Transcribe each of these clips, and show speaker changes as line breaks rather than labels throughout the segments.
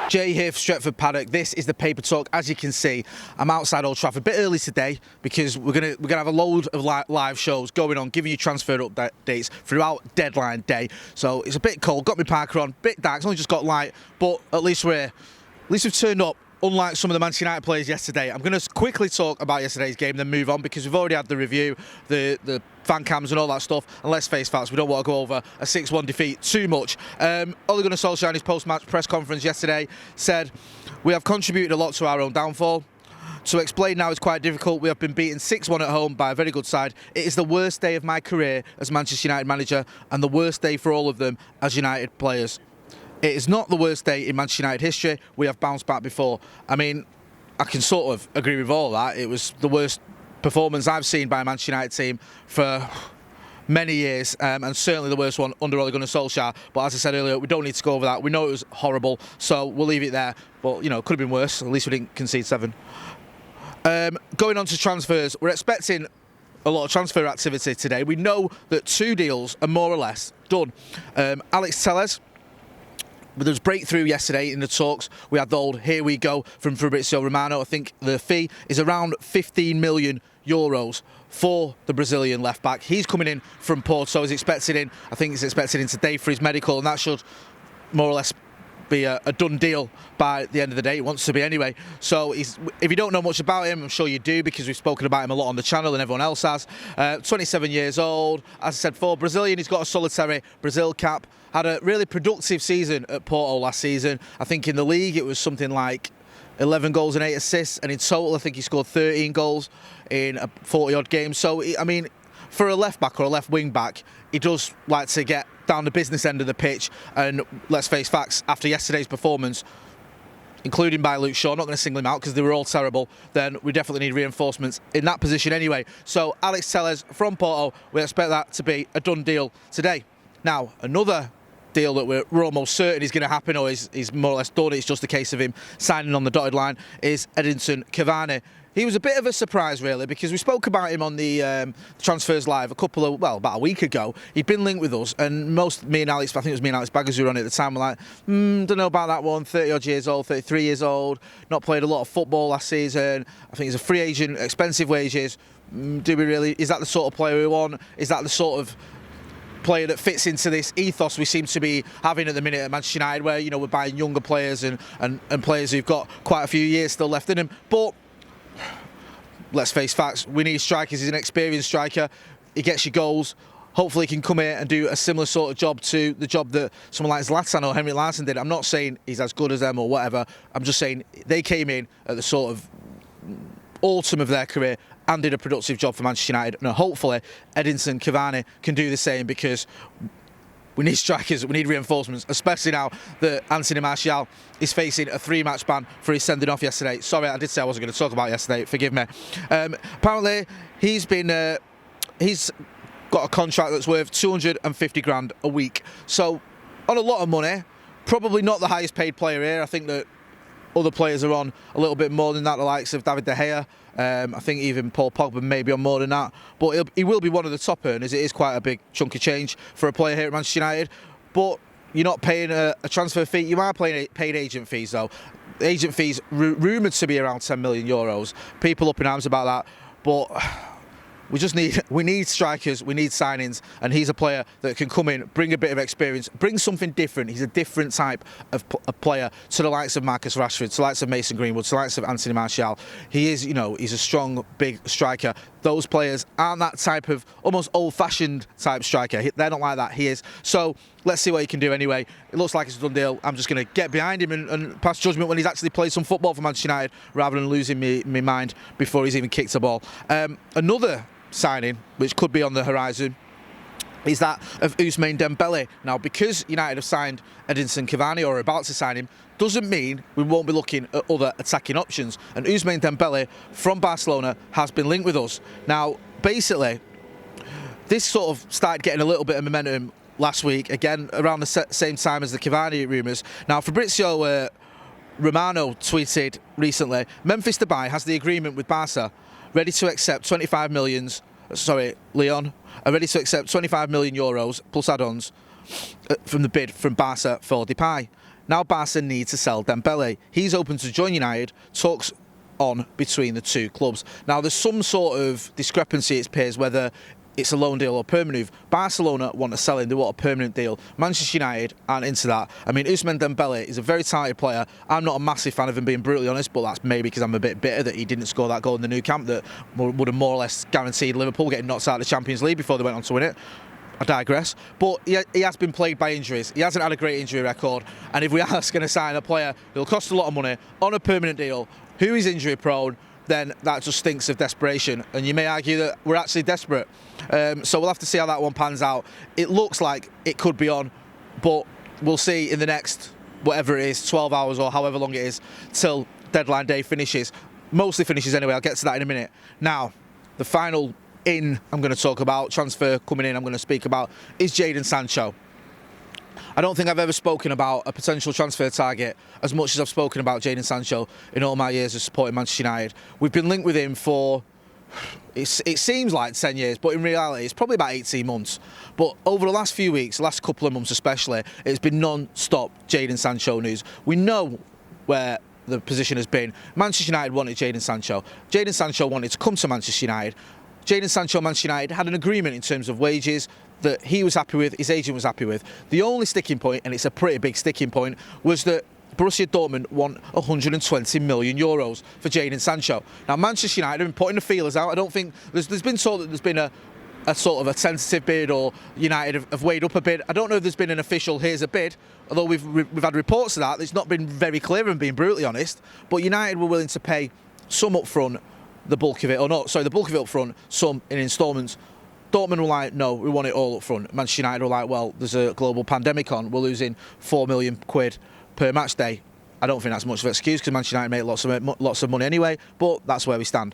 Jay here for Stretford Paddock. This is the paper talk. As you can see, I'm outside Old Trafford. A bit early today because we're gonna have a load of live shows going on, giving you transfer updates throughout deadline day. So it's a bit cold. Got my parker on, bit dark. It's only just got light, but at least we've turned up. Unlike some of the Manchester United players yesterday, I'm going to quickly talk about yesterday's game, then move on because we've already had the review, the fan cams and all that stuff. And let's face facts, we don't want to go over a 6-1 defeat too much. Ole Gunnar Solskjaer in his post-match press conference yesterday said, "We have contributed a lot to our own downfall. To explain now is quite difficult. We have been beaten 6-1 at home by a very good side. It is the worst day of my career as Manchester United manager and the worst day for all of them as United players. It is not the worst day in Manchester United history. We have bounced back before." I mean, I can sort of agree with all that. It was the worst performance I've seen by a Manchester United team for many years, and certainly the worst one under Ole Gunnar Solskjaer. But as I said earlier, we don't need to go over that. We know it was horrible, so we'll leave it there. But, you know, it could have been worse. At least we didn't concede 7. Going on to transfers, we're expecting a lot of transfer activity today. We know that 2 deals are more or less done. Alex Telles. But there was breakthrough yesterday in the talks. We had the old "here we go" from Fabrizio Romano. I think the fee is around €15 million for the Brazilian left back. He's coming in from Porto. He's expected in. I think he's expected in today for his medical, and that should more or less be a done deal by the end of the day. It wants to be anyway. So if you don't know much about him, I'm sure you do because we've spoken about him a lot on the channel and everyone else has. 27 years old. As I said before, Brazilian. He's got a solitary Brazil cap. Had a really productive season at Porto last season. I think in the league it was something like 11 goals and 8 assists, and in total I think he scored 13 goals in 40-odd games. So, I mean, for a left-back or a left wing-back, he does like to get down the business end of the pitch, and let's face facts, after yesterday's performance, including by Luke Shaw, I'm not going to single him out because they were all terrible, then we definitely need reinforcements in that position anyway. So Alex Telles from Porto, we expect that to be a done deal today. Now, another deal that we're almost certain is going to happen, or is more or less done, it's just a case of him signing on the dotted line, is Edinson Cavani. He was a bit of a surprise, really, because we spoke about him on the Transfers Live about a week ago. He'd been linked with us, and I think it was me and Alex Baggers who were on it at the time, were like, don't know about that one, 30-odd years old, 33 years old, not played a lot of football last season. I think he's a free agent, expensive wages. Do we really, is that the sort of player we want? Is that the sort of player that fits into this ethos we seem to be having at the minute at Manchester United, where, you know, we're buying younger players and players who've got quite a few years still left in them? But let's face facts, we need strikers. He's an experienced striker. He gets you goals. Hopefully he can come here and do a similar sort of job to the job that someone like Zlatan or Henrik Larsson did. I'm not saying he's as good as them or whatever. I'm just saying they came in at the sort of autumn of their career and did a productive job for Manchester United. And hopefully Edinson Cavani can do the same, because we need strikers, we need reinforcements, especially now that Anthony Martial is facing a 3-match ban for his sending off yesterday. Sorry, I did say I wasn't going to talk about yesterday, forgive me. Apparently he's got a contract that's worth 250 grand a week. So on a lot of money, probably not the highest paid player here. I think that other players are on a little bit more than that, the likes of David De Gea. I think even Paul Pogba may be on more than that. But he will be one of the top earners. It is quite a big chunk of change for a player here at Manchester United. But you're not paying a transfer fee. You are paying paid agent fees, though. Agent fees rumoured to be around €10 million. People up in arms about that. But we need strikers, we need signings, and he's a player that can come in, bring a bit of experience, bring something different. He's a different type of player to the likes of Marcus Rashford, to the likes of Mason Greenwood, to the likes of Anthony Martial. He is, he's a strong, big striker. Those players aren't that type of almost old-fashioned type striker. They're not like that. He is. So let's see what he can do anyway. It looks like it's a done deal. I'm just going to get behind him and pass judgment when he's actually played some football for Manchester United, rather than losing my mind before he's even kicked a ball. Another signing which could be on the horizon is that of Ousmane Dembele. Now, because United have signed Edinson Cavani, or are about to sign him, doesn't mean we won't be looking at other attacking options. And Ousmane Dembele from Barcelona has been linked with us. Now, basically, this sort of started getting a little bit of momentum last week, again around the same time as the Cavani rumours. Now, Fabrizio Romano tweeted recently, Memphis Depay has the agreement with Barca, ready to accept 25 million. Leon are ready to accept €25 million plus add-ons from the bid from Barca for Depay. Now Barca need to sell Dembele. He's open to join United. Talks on between the two clubs. Now there's some sort of discrepancy, it appears, whether it's a loan deal or permanent move. Barcelona want to sell him, they want a permanent deal. Manchester United aren't into that. I mean, Ousmane Dembele is a very talented player. I'm not a massive fan of him, being brutally honest, but that's maybe because I'm a bit bitter that he didn't score that goal in the Nou Camp that would have more or less guaranteed Liverpool getting knocked out of the Champions League before they went on to win it. I digress. But he has been plagued by injuries. He hasn't had a great injury record. And if we are going to sign a player who'll cost a lot of money on a permanent deal, who is injury prone, then that just stinks of desperation. And you may argue that we're actually desperate. So we'll have to see how that one pans out. It looks like it could be on, but we'll see in the next, whatever it is, 12 hours or however long it is, till deadline day finishes. Mostly finishes anyway, I'll get to that in a minute. Now, the final I'm going to talk about, transfer coming in I'm going to speak about, is Jadon Sancho. I don't think I've ever spoken about a potential transfer target as much as I've spoken about Jadon Sancho in all my years of supporting Manchester United. We've been linked with him for, it seems like 10 years, but in reality it's probably about 18 months. But over the last few weeks, the last couple of months especially, it's been non-stop Jadon Sancho news. We know where the position has been. Manchester United wanted Jadon Sancho. Jadon Sancho wanted to come to Manchester United. Jadon Sancho, Manchester United had an agreement in terms of wages that he was happy with, his agent was happy with. The only sticking point, and it's a pretty big sticking point, was that Borussia Dortmund want 120 million euros for Jadon Sancho. Now, Manchester United have been putting the feelers out. I don't think there's been sort of there's been a sort of a tentative bid, or United have weighed up a bid. I don't know if there's been an official here's a bid, although we've had reports of that. It's not been very clear, and being brutally honest. But United were willing to pay some up front, the bulk of it, or not, sorry, the bulk of it up front, some in instalments. Dortmund were like, no, we want it all up front. Manchester United were like, well, there's a global pandemic on, we're losing £4 million per match day. I don't think that's much of an excuse, because Manchester United make lots of money anyway, but that's where we stand.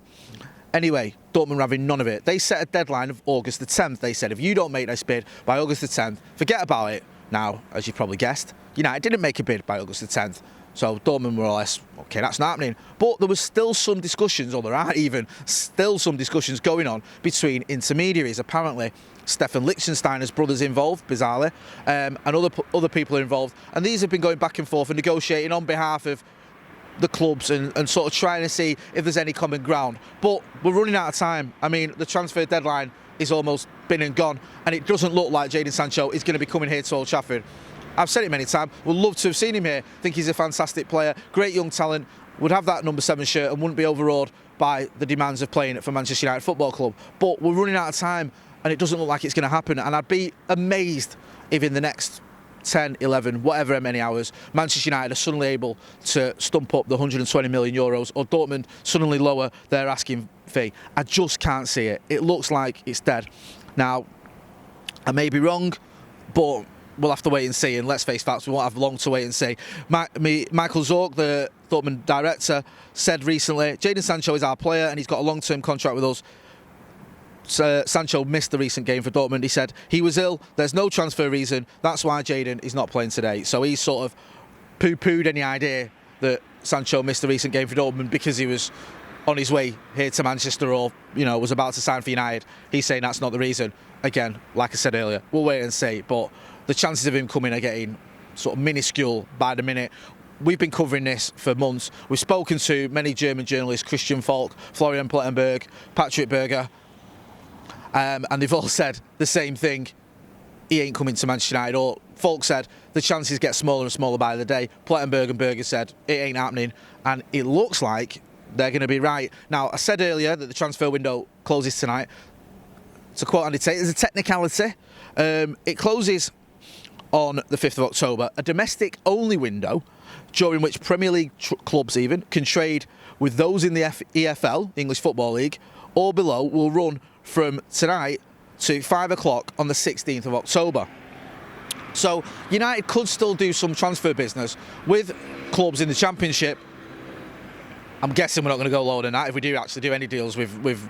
Anyway, Dortmund were having none of it. They set a deadline of August the 10th. They said, if you don't make this bid by August the 10th, forget about it. Now, as you've probably guessed, United didn't make a bid by August the 10th. So Dortmund were more or less, okay, that's not happening. But there was still some discussions, or there are even still some discussions going on between intermediaries. Apparently, Stefan Liechtensteiner's brother's involved, bizarrely, and other people are involved. And these have been going back and forth and negotiating on behalf of the clubs and sort of trying to see if there's any common ground. But we're running out of time. I mean, the transfer deadline is almost been and gone, and it doesn't look like Jadon Sancho is going to be coming here to Old Trafford. I've said it many times, would love to have seen him here. Think he's a fantastic player, great young talent, would have that number 7 shirt and wouldn't be overawed by the demands of playing for Manchester United Football Club. But we're running out of time, and it doesn't look like it's going to happen. And I'd be amazed if in the next 10, 11, whatever many hours, Manchester United are suddenly able to stump up the 120 million euros, or Dortmund suddenly lower their asking fee. I just can't see it. It looks like it's dead. Now, I may be wrong, but we'll have to wait and see, and let's face facts, we won't have long to wait and see. Michael Zorc, the Dortmund director, said recently, Jadon Sancho is our player and he's got a long-term contract with us. Sancho missed the recent game for Dortmund. He said he was ill, there's no transfer reason, that's why Jadon is not playing today. So he's sort of poo-pooed any idea that Sancho missed the recent game for Dortmund because he was on his way here to Manchester, or was about to sign for United. He's saying that's not the reason. Again, like I said earlier, we'll wait and see, but the chances of him coming are getting sort of minuscule by the minute. We've been covering this for months. We've spoken to many German journalists, Christian Falk, Florian Plettenberg, Patrick Berger, and they've all said the same thing. He ain't coming to Manchester United. Or Falk said the chances get smaller and smaller by the day. Plettenberg and Berger said it ain't happening, and it looks like they're going to be right. Now, I said earlier that the transfer window closes tonight. To quote Andy Tate, there's a technicality. It closes on the 5th of October, a domestic-only window during which Premier League clubs even can trade with those in the EFL, English Football League, or below, will run from tonight to 5 o'clock on the 16th of October. So United could still do some transfer business with clubs in the Championship. I'm guessing we're not going to go lower than that if we do actually do any deals with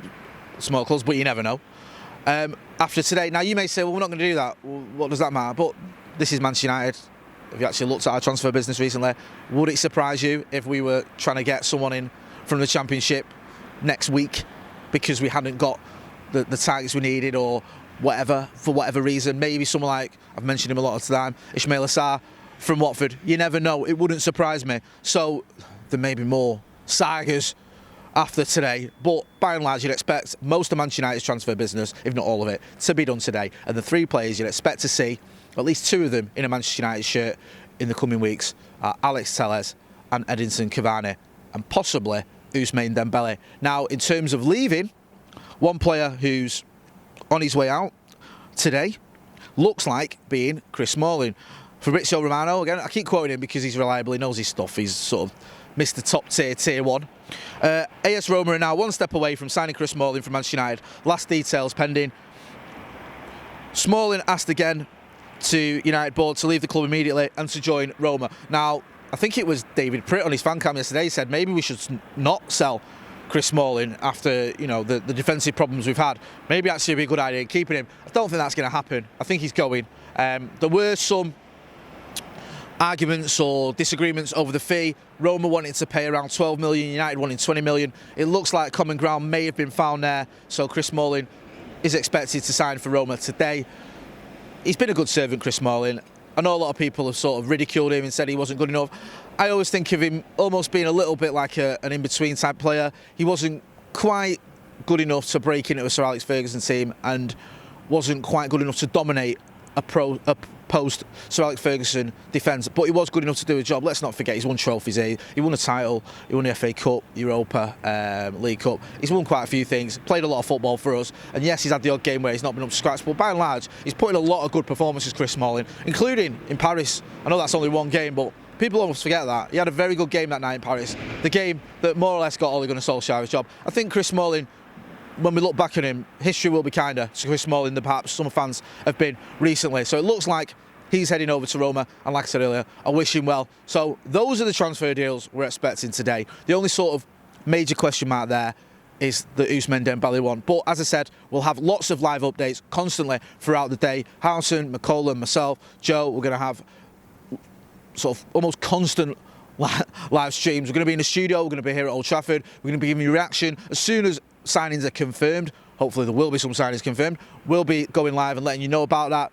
small clubs, but you never know. After today, now you may say, well, we're not going to do that. Well, what does that matter? But this is Manchester United. Have you actually looked at our transfer business recently? Would it surprise you if we were trying to get someone in from the Championship next week because we hadn't got the targets we needed, or whatever, for whatever reason? Maybe someone like, I've mentioned him a lot of the time, Ismail Assar, from Watford. You never know. It wouldn't surprise me. So there may be more sagas after today, but by and large you'd expect most of Manchester United's transfer business, if not all of it, to be done today. And the 3 players you'd expect to see, at least 2 of them in a Manchester United shirt in the coming weeks, are Alex Telles and Edinson Cavani, and possibly Ousmane Dembele. Now, in terms of leaving, one player who's on his way out today looks like being Chris Smalling. Fabrizio Romano, again, I keep quoting him because he's reliable, he knows his stuff, he's sort of missed the top tier 1. AS Roma are now 1 step away from signing Chris Smalling from Manchester United. Last details pending. Smalling asked again to United board to leave the club immediately and to join Roma. Now, I think it was David Pritt on his fan cam yesterday said maybe we should not sell Chris Smalling after, you know, the defensive problems we've had. Maybe actually it'd be a good idea keeping him. I don't think that's going to happen. I think he's going. There were some arguments or disagreements over the fee. Roma wanted to pay around 12 million, United wanting 20 million. It looks like common ground may have been found there, so Chris Smalling is expected to sign for Roma today. He's been a good servant, Chris Smalling. I know a lot of people have sort of ridiculed him and said he wasn't good enough. I always think of him almost being a little bit like an in-between type player. He wasn't quite good enough to break into a Sir Alex Ferguson team and wasn't quite good enough to dominate a post Sir Alex Ferguson defence, but he was good enough to do a job. Let's not forget he's won trophies here. He won a title, he won the FA Cup, Europa, League Cup. He's won quite a few things, played a lot of football for us, and yes, he's had the odd game where he's not been up to scratch, but by and large he's put in a lot of good performances, Chris Smalling, including in Paris. I know that's only 1 game, but people almost forget that. He had a very good game that night in Paris, the game that more or less got Ole Gunnar Solskjaer's job. I think Chris Smalling, when we look back at him, history will be kinder to Chris Smalling than perhaps some fans have been recently. So it looks like he's heading over to Roma, and like I said earlier, I wish him well. So those are the transfer deals we're expecting today. The only sort of major question mark there is the Ousmane Dembele one. But as I said, we'll have lots of live updates constantly throughout the day. Harrison, McCollum, myself, Joe, we're going to have sort of almost constant live streams. We're going to be in the studio, we're going to be here at Old Trafford, we're going to be giving you a reaction as soon as signings are confirmed. Hopefully there will be some signings confirmed. We'll be going live and letting you know about that.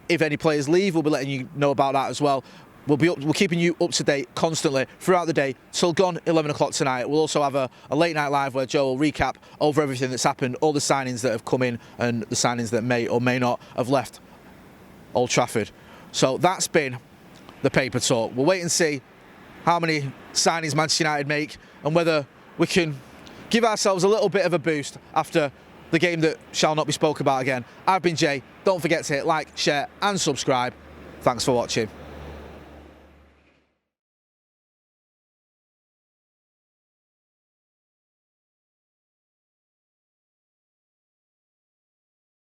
If any players leave, we'll be letting you know about that as well. We're keeping you up to date constantly throughout the day till gone 11 o'clock tonight. We'll also have a late night live where Joe will recap over everything that's happened, all the signings that have come in and the signings that may or may not have left Old Trafford. So that's been the paper talk. We'll wait and see how many signings Manchester United make and whether we can give ourselves a little bit of a boost after the game that shall not be spoke about again. I've been Jay. Don't forget to hit like, share and subscribe. Thanks for watching.